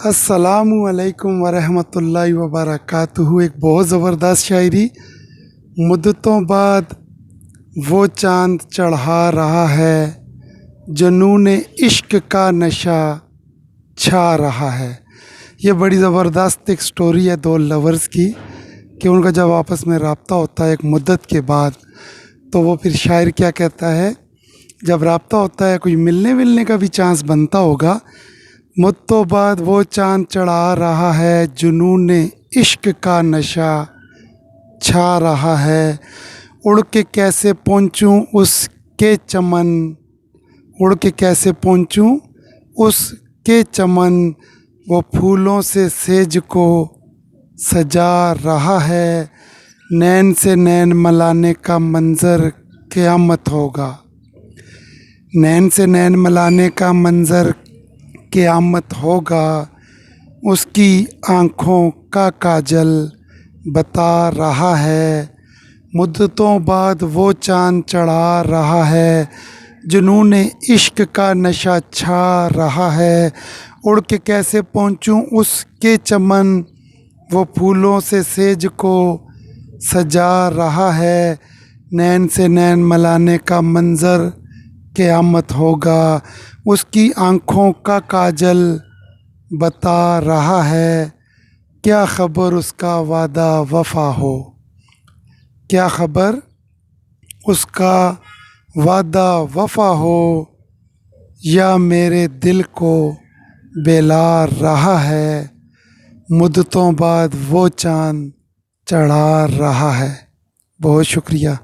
अस्सलामु अलैकुम वरहमतुल्लाहि वबरकातुहू। एक बहुत ज़बरदस्त शायरी। मुद्दतों बाद वो चांद चढ़ा रहा है, जुनून इश्क का नशा छा रहा है। ये बड़ी ज़बरदस्त एक स्टोरी है दो लवर्स की कि उनका जब आपस में रब्ता होता है एक मुद्दत के बाद, तो वो फिर शायर क्या कहता है, जब रब्ता होता है कोई मिलने मिलने का भी चांस बनता होगा, मुद्दतों बाद वो चांद चढ़ा रहा है, जुनून इश्क का नशा छा रहा है। उड़ के कैसे पहुँचूँ उसके चमन, उड़ के कैसे पहुँचूँ उसके चमन, वो फूलों से सेज को सजा रहा है। नैन से नैन मिलाने का मंज़र क़यामत होगा, नैन से नैन मिलाने का मंज़र क़यामत होगा। उसकी आँखों का काजल बता रहा है, मुद्दतों बाद वो चाँद चढ़ा रहा है, जुनून इश्क का नशा छा रहा है। उड़ के कैसे पहुँचूँ उसके चमन, वो फूलों से सेज को सजा रहा है। नैन से नैन मिलाने का मंज़र क़यामत होगा, उसकी आँखों का काजल बता रहा है। क्या ख़बर उसका वादा वफ़ा हो, क्या ख़बर उसका वादा वफ़ा हो, या मेरे दिल को बेला रहा है। मुद्दतों बाद वो चाँद चढ़ा रहा है। बहुत शुक्रिया।